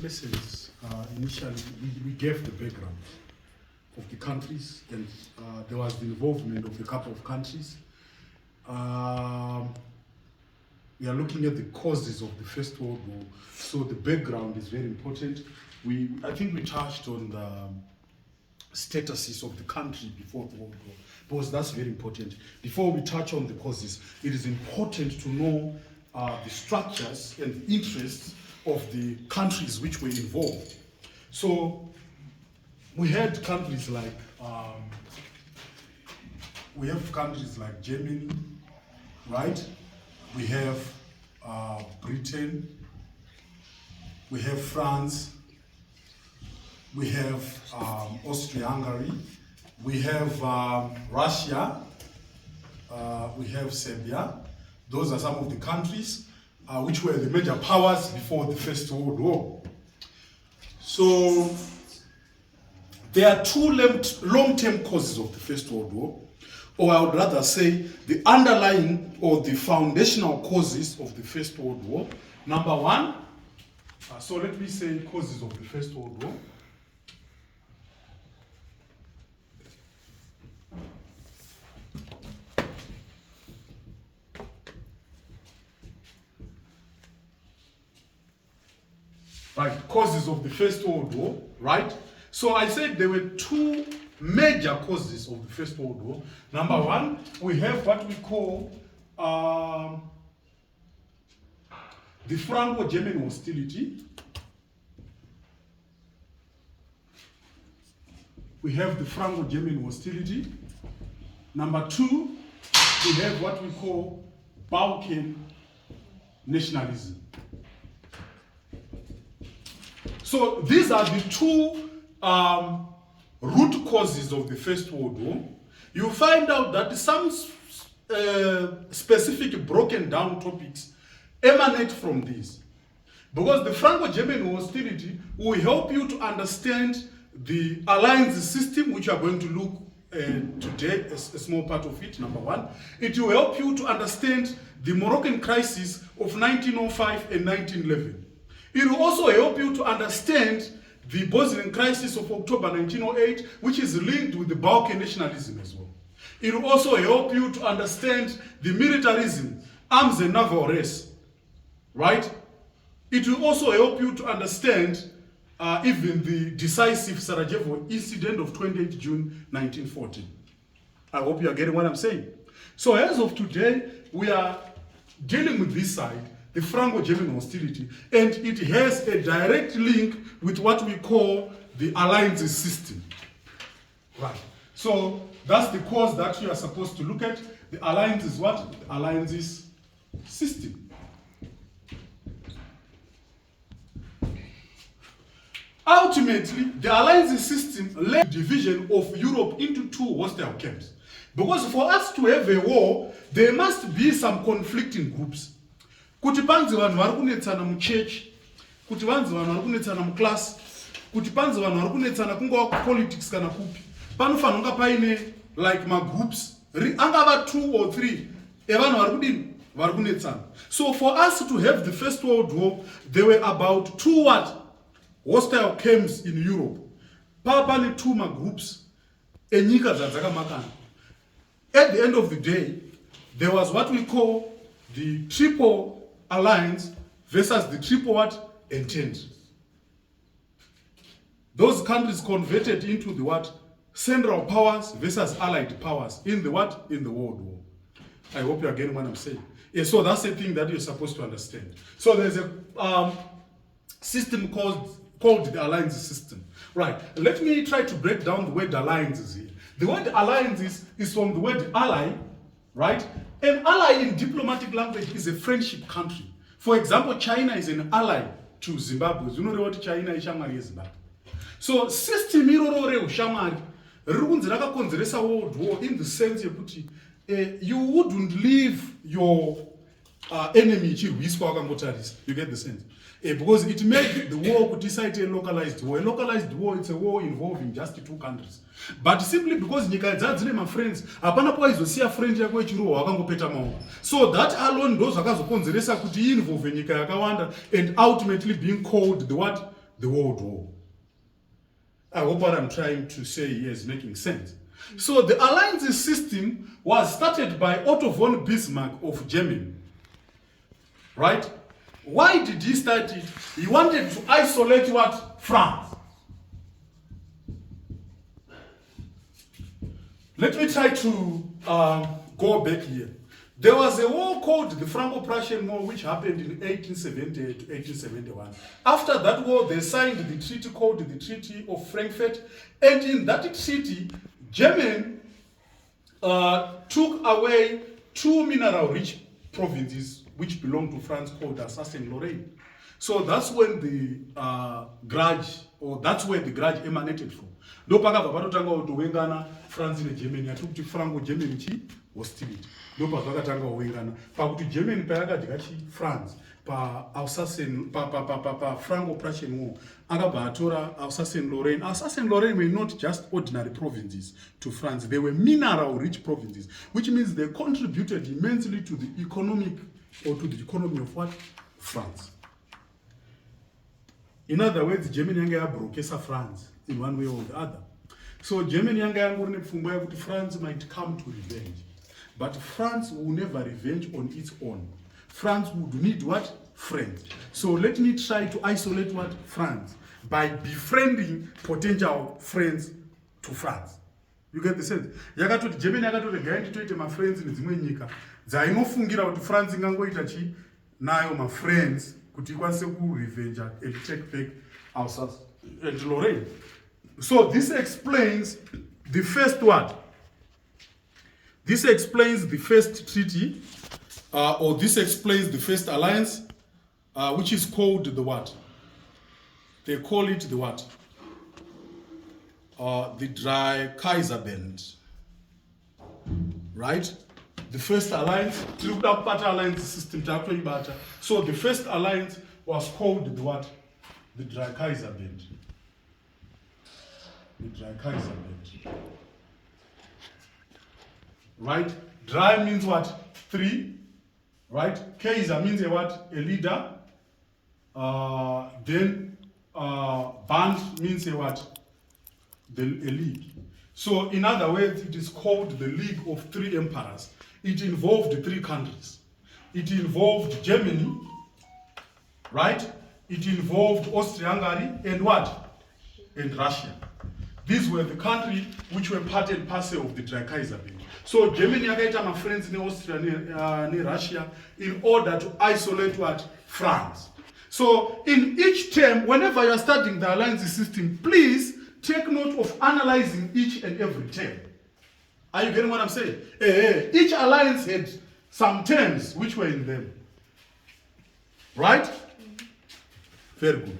lessons, initially we gave the background of the countries, and there was the involvement of a couple of countries. We are looking at the causes of the First World War, so the background is very important. I think we touched on the statuses of the country before the World War, because that's very important. Before we touch on the causes, it is important to know the structures and interests of the countries which were involved. So we had countries like Germany, right? We have Britain, we have France, we have Austria-Hungary, we have Russia, we have Serbia. Those are some of the countries which were the major powers before the First World War. So there are two long-term causes of the First World War, or I would rather say the underlying or the foundational causes of the First World War. Number one, so let me say causes of the First World War. Right, causes of the First World War, right? So I said there were two major causes of the First World War. Number one, we have what we call the Franco-German hostility. We have the Franco-German hostility. Number two, we have what we call Balkan nationalism. So these are the two root causes of the First World War. You find out that some specific broken down topics emanate from these. Because the Franco-German hostility will help you to understand the alliance system, which you are going to look today, a small part of it, number one. It will help you to understand the Moroccan crisis of 1905 and 1911. It will also help you to understand the Bosnian crisis of October 1908, which is linked with the Balkan nationalism as well. It will also help you to understand the militarism, arms and naval race, right? It will also help you to understand even the decisive Sarajevo incident of 28 June 1914. I hope you are getting what I'm saying. So as of today, we are dealing with this side, the Franco-German hostility, and it has a direct link with what we call the alliances system. Right. So that's the cause that you are supposed to look at. The alliance is what? The alliances system. Ultimately, the alliances system led the division of Europe into two hostile camps. Because for us to have a war, there must be some conflicting groups. Kuti panzi vanhu vari kunetsana muchechi, kuti vanzi vanhu vari kunetsana muklasi, kuti panzi vanhu vari kunetsana kungava kupolitics kana kupi, panofanira kunge paine like magroups, angava 2 or 3 evanhu vari kudini vari kunetsana. So for us to have the First World War, there were about 2 hostile camps in Europe. Pane 2 magroups enyika dzadzakamakana. At the end of the day, there was what we call the Triple Alliance versus the Triple Entente. Those countries converted into the Central powers versus Allied powers in the In the World War. I hope you are getting what I'm saying. Yeah, so that's the thing that you're supposed to understand. So there's a system called the alliance system. Right. Let me try to break down the word alliances here. The word alliances is from the word ally, right? An ally in diplomatic language is a friendship country. For example, China is an ally to Zimbabwe. You know what China is shamari Zimbabwe. So system iroro ushamari rikunzi rakakonzeresa world war in the sense yekuti you wouldn't leave your enemy chirwiswa wakangotarisa. You get the sense? Because it made the war could decide a localized war. A localized war, it's a war involving just 2 countries. But simply because nyika dzadzine my friends, hapana paizosiya friend yako yechiroho wakangopeta maoko. So that alone ndo zvakazokonzeresa kuti involve nyika yakawanda and ultimately being called the World War. I hope what I'm trying to say here is making sense. So the alliances system was started by Otto von Bismarck of Germany. Right? Why did he start it? He wanted to isolate what? France. Let me try to go back here. There was a war called the Franco-Prussian War, which happened in 1870 to 1871. After that war, they signed the treaty called the Treaty of Frankfurt. And in that treaty, Germany took away 2 mineral-rich provinces which belonged to France called Alsace and Lorraine. So that's when the grudge, or that's where the grudge emanated from. Ndopakabva patotanga kutowengana France neGermany, atukuti Franco-German hostility. Ndopazvakatanga kuwengana pakuti Germany payakadya France pa Franco-Prussian War akabva atora Alsace and Lorraine. Alsace and Lorraine were not just ordinary provinces to France, they were mineral-rich provinces, which means they contributed immensely to the economic, or to the economy of what? France. In other words, Germany yanga yabrokesa France in one way or the other. So Germany yanga yangorine pfungwa yakuti France might come to revenge. But France will never revenge on its own. France would need what? Friends. So let me try to isolate what? France. By befriending potential friends to France. You get the sense? Yakatoti Germany yakatoti gaindi toite ma friends nedzimwe nyika dzainofungira kuti France ingangoita chi nayo ma friends kuti ikwanise ku revenge and take back Alsace and Lorraine. So this explains the first what? This explains the first treaty, or this explains the first alliance, which is called the what? They call it the what? The Dreikaiserbund. Right? The first alliance, alliance system. So the first alliance was called the what? The Dreikaiserbund. The Dreikaiserbund. Right? Dry means what? 3. Right? Kaiser means a what? A leader. Then Band means a what? A league. So in other words, it is called the League of 3 Emperors. It involved 3 countries. It involved Germany, right? It involved Austria-Hungary and what? And Russia. These were the countries which were part and parcel of the Dreikaiserbund. So Germany yakaita my friends in Austria and Russia in order to isolate what? France. So in each term, whenever you are studying the alliance system, please take note of analyzing each and every term. Are you getting what I'm saying? Each alliance had some terms which were in them. Right? Very good.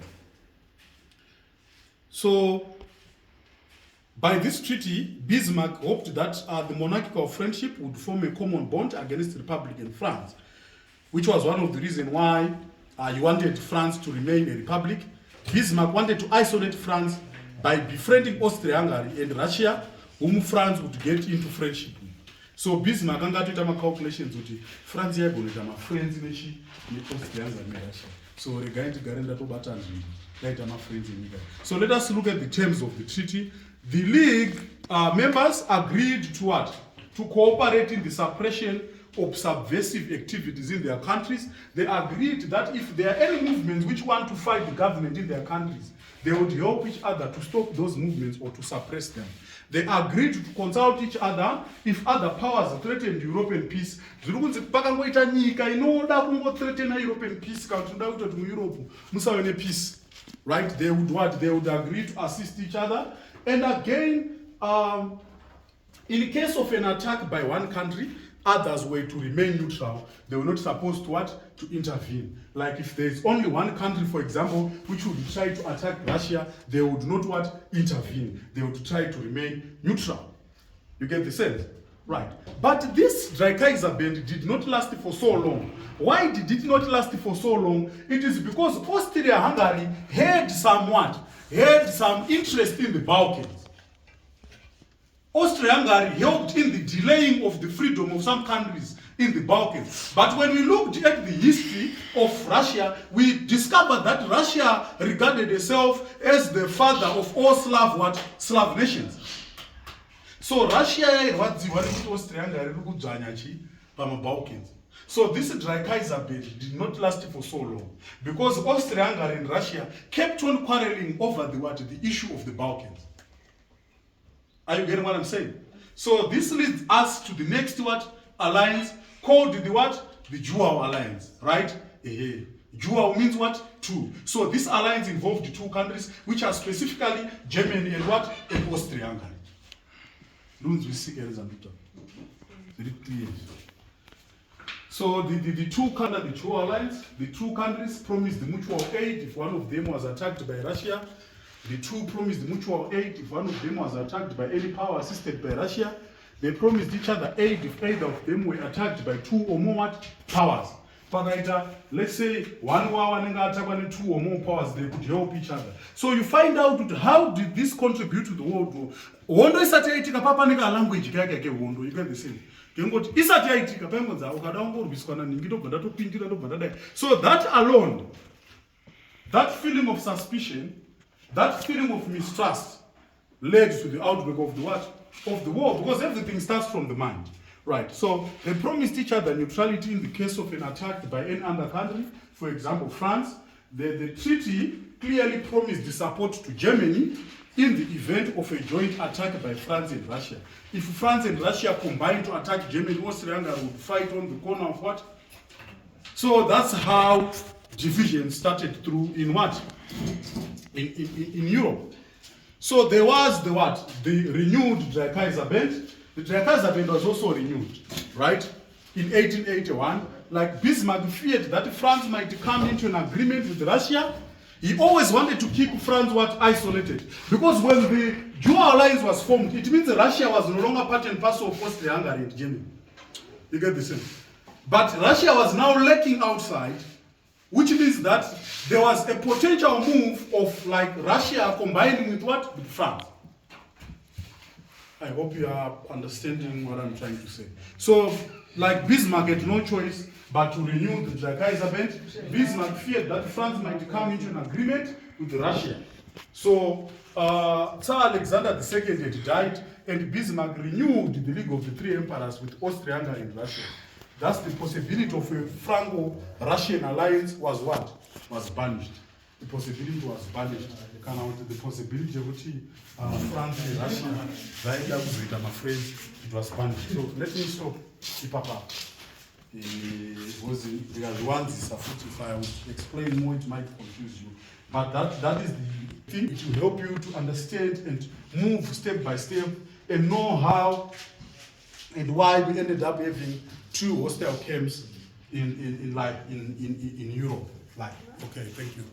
So by this treaty, Bismarck hoped that the monarchical friendship would form a common bond against Republican France, which was one of the reasons why he wanted France to remain a republic. Bismarck wanted to isolate France by befriending Austria-Hungary and Russia, whom France would get into friendship with. So Bismarck angatoita calculations kuti France yaigona ma friends nechi neAustria-Hungary neRussia. So regai tigare ndatobata nzvimbo taita ma friends enyika. So let us look at the terms of the treaty. The League members agreed to what? To cooperate in the suppression of subversive activities in their countries. They agreed that if there are any movements which want to fight the government in their countries, they would help each other to stop those movements or to suppress them. They agreed to consult each other if other powers threatened European peace. European peace, peace. Right? They would what? They would agree to assist each other. And again, in case of an attack by one country, others were to remain neutral. They were not supposed to what? To intervene. Like if there is only one country, for example, which would try to attack Russia, they would not what? Intervene. They would try to remain neutral. You get the sense? Right. But this Dreikaiserbund did not last for so long. Why did it not last for so long? It is because Austria-Hungary had somewhat, had some interest in the Balkans. Austria-Hungary helped in the delaying of the freedom of some countries in the Balkans. But when we looked at the history of Russia, we discovered that Russia regarded itself as the father of all Slav nations. So Russia yairwadziwa nekuti Austria yanga iri kudzvanya chi pamaBalkans. So this dry Kaiser bed did not last for so long because Austria-Hungary and Russia kept on quarreling over the issue of the Balkans. Are you getting what I'm saying? So this leads us to the next alliance called the Juau alliance, right? Juau means what? Two. So this alliance involved two countries which are specifically Germany and and Austria-Hungary. Very clear. So the two countries, the Juau alliance, the two countries promised the mutual aid if one of them was attacked by Russia. The two promised mutual aid if one of them was attacked by any power assisted by Russia. They promised each other aid if either of them were attacked by two or more powers. But let's say one war attacked by two or more powers, they could help each other. So you find out how did this contribute to the World War. Wondo isati yaitika papa neka language yake wondo, you get the same. Isati yaitika pemwenza ukadaongorwiswa na ningito badato pindira ndo badadai. So that alone, that feeling of suspicion, that feeling of mistrust led to the outbreak of the war, because everything starts from the mind. Right, so they promised each other neutrality in the case of an attack by any other country. For example, France. The treaty clearly promised the support to Germany in the event of a joint attack by France and Russia. If France and Russia combined to attack Germany, Austria-Hungary would fight on the corner of what? So that's how division started through in what? In Europe. So there was the renewed Dry Kaiser Band. The Dry Kaiser Band was also renewed, right? In 1881, like Bismarck feared that France might come into an agreement with Russia. He always wanted to keep France isolated. Because when the Juau alliance was formed, it means Russia was no longer part and parcel of Austria-Hungary and Germany. You get the same? But Russia was now lurking outside, which means that there was a potential move of Russia combining with With France. I hope you are understanding what I'm trying to say. So, Bismarck had no choice but to renew the Dry Kaiser Band. Bismarck feared that France might come into an agreement with Russia. So, Tsar Alexander II had died, and Bismarck renewed the League of the Three Emperors with Austria-Hungary and Russia. Thus, the possibility of a Franco-Russian alliance was banished. The possibility was banished. The possibility of France and Russia, my friends, it was banished. So let me stop. Keep up. Because once if I would explain more, it might confuse you. But that is the thing. It will help you to understand and move step by step and know how and why we ended up having two hostile camps in Europe. Okay, thank you.